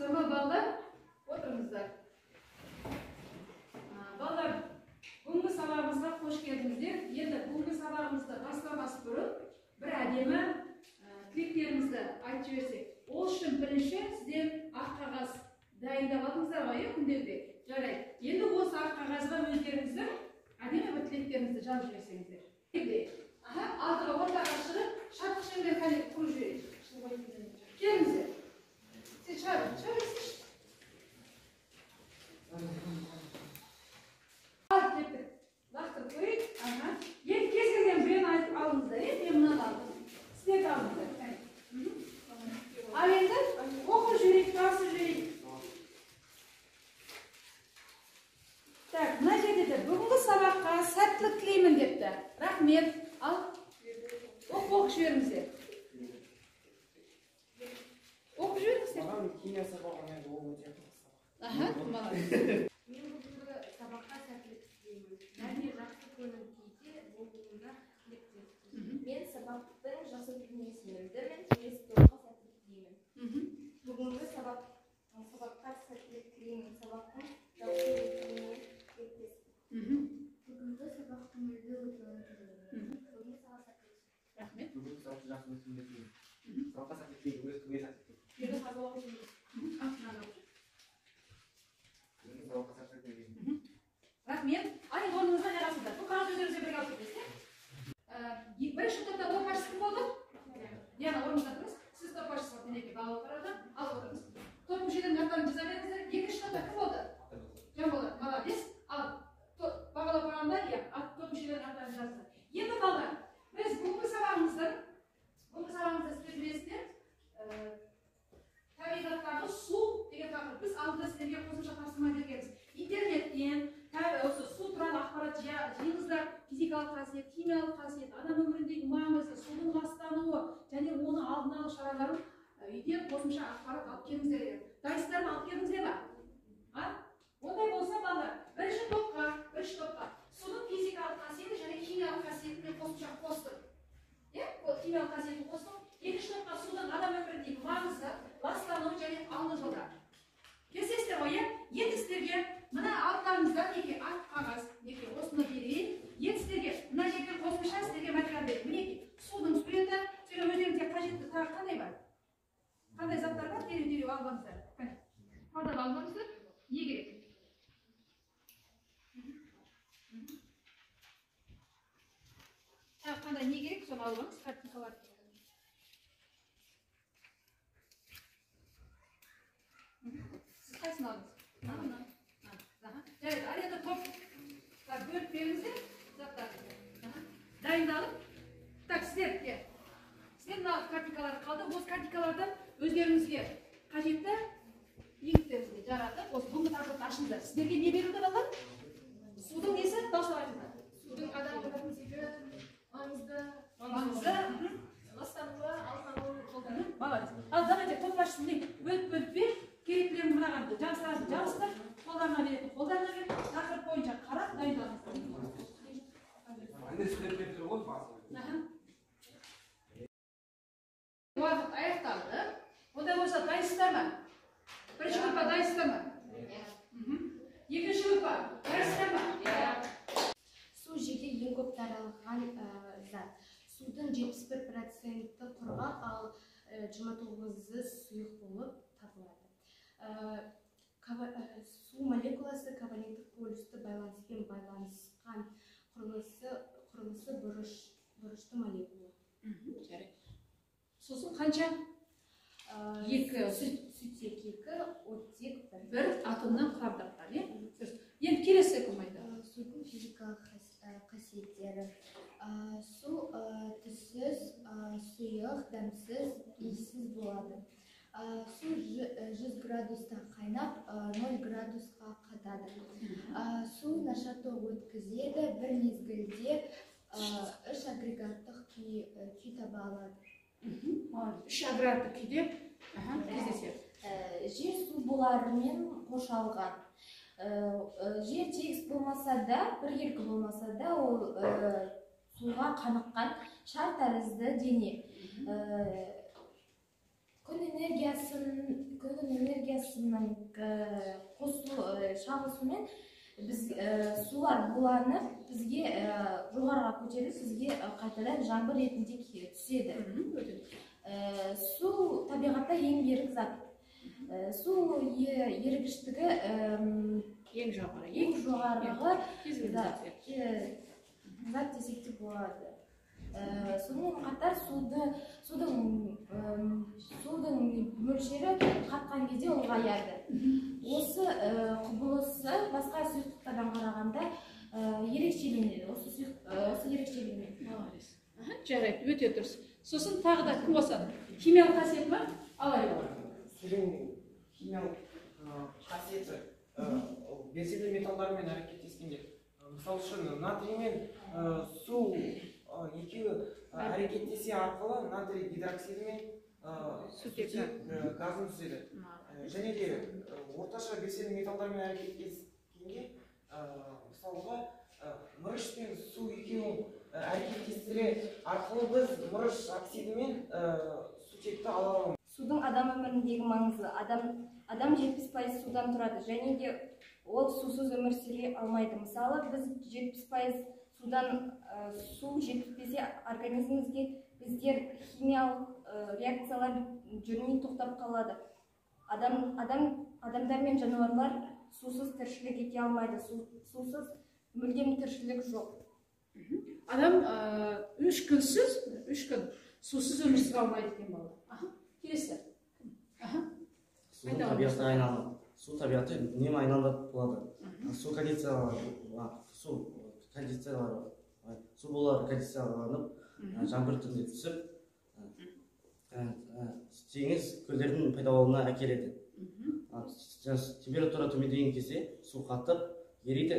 Sama ballar, oturыңыздар. Ballar, бүгінгі сабағымызға қош келдіңіздер. Енді бүгінгі сабағымызды бастамас бұрын бір әдемі тілектерімізді айтып жіберсек. Ол үшін бірінші сіздер ақ қағаз дайындап алдыңыздар ғой, күнделікте. Жарайды. Енді осы ақ қағазға өздеріңіздің әдемі бір тілектеріңізді жазып жіберсеңіздер. Алдыға ортаға шығып, шаттық шеңбер қалеп құрып жіберейік. Келіңіздер. Сен шығарыңызшы. Лақтырып көрейік. Енді кез келген біреуін айтып алыңыздар. Мен мынаны алдым. Сіздер де алыңыздар. Ал енді оқып жіберейік, басып жіберейік. Так, мына жерде де бүгінгі сабаққа сәттілік тілеймін депті. Рахмет. Ал оқып жіберіңіздер. Оқып жіберіңіздер. Маған химия сабағынан ол өте қызық. Мен бүгінгі сабаққа сәттілік тілеймін. Бәріне жақсы көңіл күйде болуына тілектеспін. Мен сабақтың жақсы өтуіне сенімдімін. Келесі тобқа сәттілік тілеймін. Бүгінгі сабаққа сәттілік тілеймін. Сабақтың жақсы өтуіне тілектеспін. Бүгінгі сабақтың өзі өтуіне тілеймін. Бүгінгі сабақ сәттілік. Рахмет. Бүгінгі сабақты жақсы өтуіне тілеймін. Сабаққа сәттілік тілеймін. Бүгінгі сәттілік. Енді қазір оқып жіберіңіздер. Рахмет. Ай, орныңызға жарасыздар. Бұл қағаз өздеріңізге бірге алып кетесіздер. Бірінші топта топ басшысы кім болды? Диана, орныңызға тұрыңыз. Сіз топ басшысы Мінеке Балалықарадан алып отырыңыз. Топ мүшелерінің аттарын жаза беріңіздер. Екінші топта кім болды? Жанболат, молодец. Ал бағалап қарағанда, топ мүшелерінің аттарын жазыңыздар. Енді балалар, біз бүгінгі сабағымызда сіздер білесіздер, табиғаттағы су деген тақырып. Біз алдында сіздерге қосымша тапсырма бергенбіз. Интернеттен осы су туралы ақпарат жиыңыздар. Физикалық қасиет, химиялық қасиет, адам өміріндегі маңызы, судың ластануы және оны алдын алу шараларын үйден қосымша ақпарат алып келіңіздер. Дайыстар ма алып келдіңіздер ме? Ондай болса балалар, бірінші топқа судың физикалық қасиеті және химиялық қасиетін қосымша қостық. Химиялық қасиетін қостық. Екінші топқа судың адам өміріндегі маңызы, ластануы және алғы жолдар. Келісесіздер ғой, енді сіздерге мына алттарыңызда неге ақ қағаз, неге осыны берейін. Енді сіздерге мына жерден қосымша сіздерге материал берейін. Мінеки, судың суреті, сіздерге өздеріңізге қажетті тағы қандай бар? Қандай заттар бар? Дереу алғаныздар. Қадап алғаныздар. Не керек? Қандай не керек? Соны алғаныз, картинкалар. Сіз қайсыны алдыңыз? Жарайды, ал енді топ бөліп беріңіздер заттарды. Дайындалып. Так, сіздер мына картинкалар қалды. Осы картинкалардан өздеріңізге қажетті еңбектеріңізге жаратып, осы бүгінгі тақырыпты ашыңыздар. Сіздерге не берілді балалар? Судың несі? Дауыстап айтыңыздар. Судың адам өміріндегі маңызды, ластануы, алдын алу жолдары. Молодец. Ал давайте топ басшысын бөліп бер. Керектілерін мынаған жабыстыр, қолдарына беретін қолдарына бер, тақырып бойынша қарап дайындалыңыздар. Уақыт аяқталды. Ондай болса дайынсыздар ма? Бірінші группа дайынсыздар ма? Екінші группа дайынсыздар ма? Су жерде ең көп таралған зат. Судың 71% құрғақ, ал 29-ы сұйық болып табылады. Су молекуласы коваленттік полюсті байланыспен байланысқан құрылысы бұрышты молекула. Сосын қанша? Сүтек 2, оттек 1 атомнан құрамдақтар. Енді келесі көмайды. Судың физикалық қасиеттері. Су түссіз, сұйық, дәмсіз, иіссіз болады. Су 100 градуста қайнап, 0 градусқа қатады. Су нашатты өткізеді, бір мезгілде 3 агрегаттық күй таба алады. 3 агрегаттық күйде кездеседі. Жер су буларымен қоршалған. Жер тегіс болмаса да, біркелкі болмаса да, ол суға қаныққан шар тәрізді дене. Күн күн энергиясының шағысымен біз сулар буланып бізге жоғарыға көтеріліп бізге қайтадан жаңбыр ретінде түседі. Су табиғатта ең берік зат. Су ерігіштігі ең жоғарғы зат десек те болады. Сонымен қатар судың мөлшері қатқан кезде ұлғаяды. Осы құбылысы басқа сұйықтықтардан қарағанда ерекшеленеді. Осы ерекшеленеді. Жарайды, өте дұрыс. Сосын тағы да кім қосады? Химиялық қасиет ма? Алайда. Судың химиялық қасиеті белсенді металдармен әрекеттескенде, мысалы үшін натрий мен су екеуі әрекеттесе арқылы натрий гидроксидімен сутек газын түзеді. Және де орташа белсенді металдармен әрекеттескенде, мысалға мырыш пен су екеуін әрекеттестіре арқылы біз мырыш оксидімен сутекті ала аламыз. Судың адам өміріндегі маңызы. Адам 70% судан тұрады, және де ол сусыз өмір сүре алмайды. Мысалы, біз 70% судан су жетіспесе организмімізге біздер химиялық реакциялар жүрмей тоқтап қалады. Адамдар мен жануарлар сусыз тіршілік ете алмайды. Сусыз мүлдем тіршілік жоқ. Адам 3 күн сусыз өмір сүре алмайды екен бала. Келесі. Судың табиғаты айналады. Су табиғаты үнемі айналып болады. Су булар кондицияланып, жаңбыр түрінде түсіп, теңіз көлдердің пайда болуына әкеледі. Температура төмендеген кезде су қатып, ериді,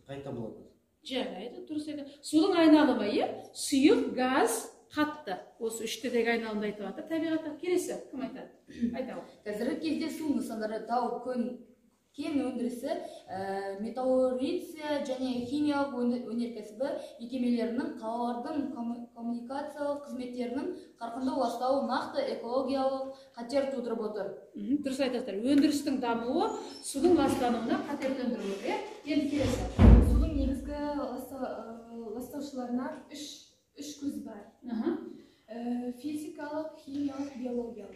қайта болады. Жарайды, дұрыс еді. Судың айналымы, сұйық, газ, қатты. Осы үштедегі айналымды айтып жатыр. Табиғатта келесі кім айтады? Айтады. Қазіргі кезде су нысандары тау, кен өндірісі, металлургия және химиялық өнеркәсібі мекемелерінің, қалалардың коммуникациялық қызметтерінің қарқынды ластауы нақты экологиялық қатер тудырып отыр. Дұрыс айтасыздар. Өндірістің дамуы судың ластануына қатер төндіріп отыр. Енді келесі. Судың негізгі ластаушыларынан үш көз бар. Физикалық, химиялық, биологиялық.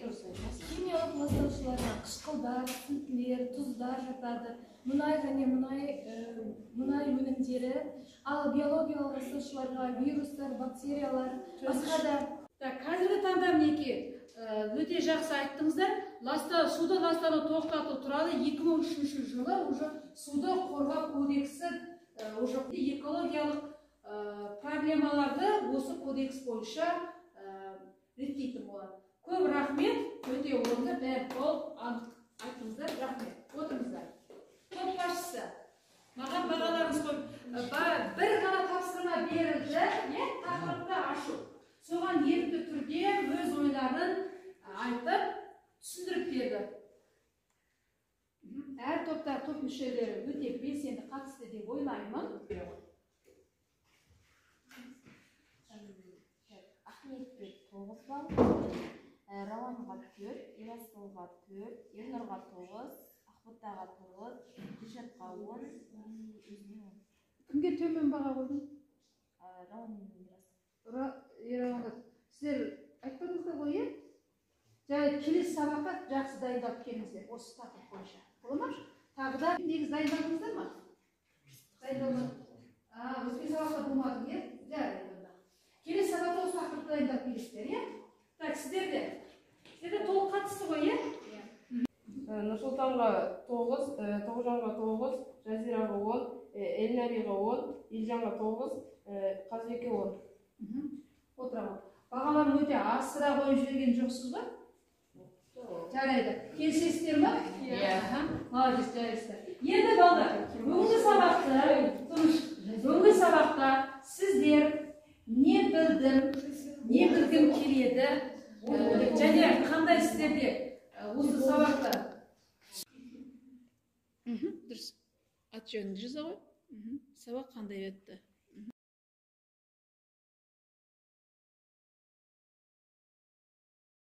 Химиялық ластаушыларына қышқылдар, сіңтілер, тұздар жатады, мұнай және мұнай өнімдері. Ал биологиялық ластаушыларға вирустар, бактериялар, басқа да. Қазіргі таңда мінекей өте жақсы айттыңыздар. Суды ластану тоқтату туралы 2003 жылы уже суды қорғау кодексі экологиялық проблемаларды осы кодекс бойынша реттейтін болады. Көп рахмет, өте орынды, бәрі толық анық айттыңыздар. Рахмет. Отырыңыздар. Топ басшысы, маған бағаларыңыз қойып, бір ғана тапсырма берілді, тақырыпты ашу. Соған ерікті түрде өз ойларын айтып, түсіндіріп берді. Әр топтар, топ мүшелері өте белсенді қатысты деп ойлаймын. Ахметбек 9 балл, Рауанға 4, Ерасылға 4, Ернұрға 9, Ақботаға 9, Гүлшатқа 10, өзіне 10. Кімге төмен баға қойдың? Рауан мен Ерауанға. Сіздер айтпадыңыздар ғой, Және келесі сабаққа жақсы дайындалып келіңіздер осы тақырып бойынша. Болады ма? Тағы да негіз дайындалдыңыздар ма? Дайындалмады. Өзге сабақта болмады, жарайды. Келесі сабақта осы тақырыпты дайындалып келесіздер, Так, сіздерде толық қатысты ғой, Нұрсұлтанға 9, Тоғжанға 9, Жазираға 10, Эльнариға 10, Елжанға 9, Қазбекке 10. Отырамын. Бағаларын өте асыра қойып жіберген жоқсыз ба? Жарайды. Келісесіздер ме? Молодец, жарайсыздар. Енді балдар, бүгінгі сабақта сіздер не білгім келеді, және қандай сіздерде осы сабақта дұрыс ат жөнінде жаза ғой. Сабақ қандай өтті?